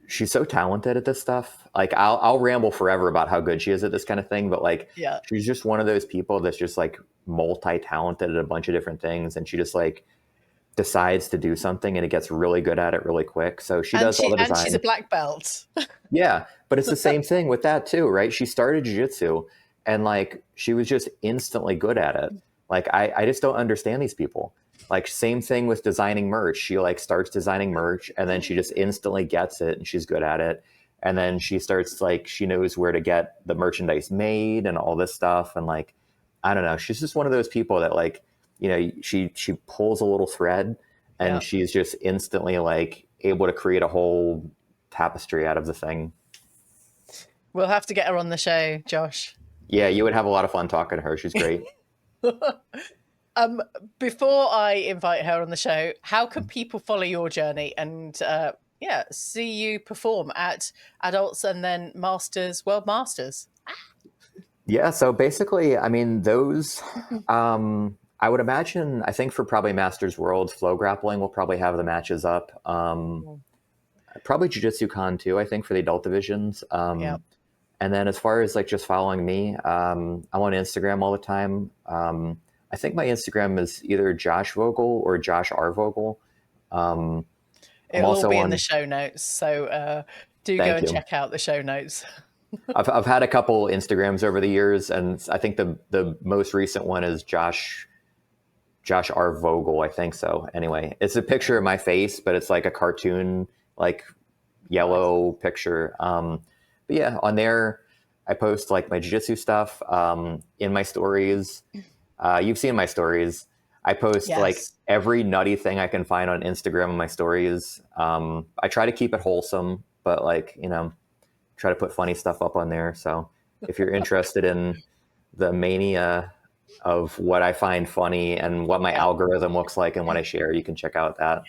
Speaker 2: she's so talented at this stuff. Like, I'll ramble forever about how good she is at this kind of thing, but like,
Speaker 1: Yeah.
Speaker 2: she's just one of those people that's just like multi-talented at a bunch of different things, and she just like decides to do something and it gets really good at it really quick. So she does all the design.
Speaker 1: And she's a black belt.
Speaker 2: Yeah, but it's the same thing with that too, right? She started jiu-jitsu and like she was just instantly good at it. Like, I just don't understand these people. Like, same thing with designing merch. She like starts designing merch and then she just instantly gets it and she's good at it. And then she starts, like, she knows where to get the merchandise made and all this stuff. And like, I don't know, she's just one of those people that like, she pulls a little thread and
Speaker 1: Yeah.
Speaker 2: she's just instantly like able to create a whole tapestry out of the thing.
Speaker 1: We'll have to get her on the show, Josh.
Speaker 2: Yeah, you would have a lot of fun talking to her. She's great.
Speaker 1: Before I invite her on the show, how can people follow your journey and see you perform at Adults and then Masters, World Masters?
Speaker 2: Yeah, so basically, I mean, those, I would imagine, I think for probably Masters World, Flow Grappling will probably have the matches up. Probably Jiu-Jitsu Con too, I think, for the adult divisions.
Speaker 1: Yeah.
Speaker 2: And then as far as like just following me, I'm on Instagram all the time. I think my Instagram is either Josh Vogel or Josh R. Vogel.
Speaker 1: It'll all be in the show notes, so do go and check out the show notes.
Speaker 2: I've had a couple Instagrams over the years, and I think the most recent one is Josh R. Vogel, I think so. Anyway, it's a picture of my face, but it's like a cartoon, like yellow picture. But yeah, on there, I post like my jiu-jitsu stuff in my stories. You've seen my stories. I post like every nutty thing I can find on Instagram in my stories. I try to keep it wholesome, but like, try to put funny stuff up on there. So if you're interested in the mania of what I find funny and what my algorithm looks like and what I share, you can check out that.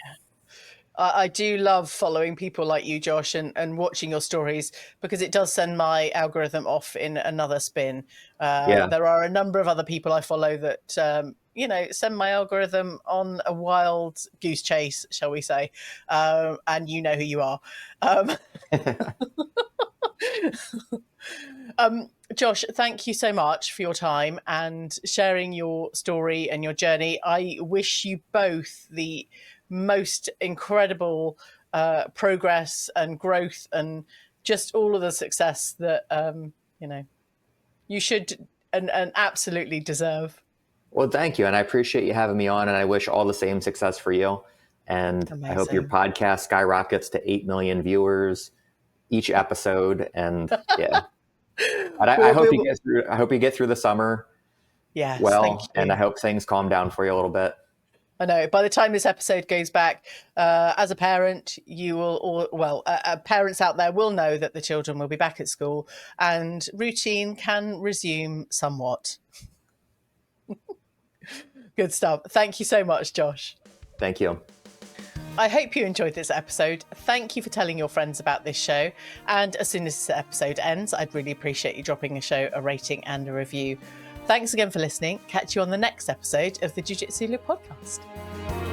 Speaker 1: I do love following people like you, Josh, and watching your stories, because it does send my algorithm off in another spin.
Speaker 2: Yeah.
Speaker 1: There are a number of other people I follow that, send my algorithm on a wild goose chase, shall we say. And you know who you are. Josh, thank you so much for your time and sharing your story and your journey. I wish you both the most incredible progress and growth and just all of the success that you should and absolutely deserve.
Speaker 2: Well, thank you. And I appreciate you having me on, and I wish all the same success for you. And I hope your
Speaker 1: Amazing.
Speaker 2: podcast skyrockets to 8 million viewers each episode. And yeah, but I hope you get through. I hope you get through the summer
Speaker 1: Yes, thank
Speaker 2: well, and I
Speaker 1: you.
Speaker 2: hope things calm down for you a little bit.
Speaker 1: I know. By the time this episode goes back, as a parent, you will, parents out there will know that the children will be back at school and routine can resume somewhat. Good stuff. Thank you so much, Josh.
Speaker 2: Thank you.
Speaker 1: I hope you enjoyed this episode. Thank you for telling your friends about this show. And as soon as this episode ends, I'd really appreciate you dropping the show a rating and a review. Thanks again for listening. Catch you on the next episode of the Jiu Jitsu Loop podcast.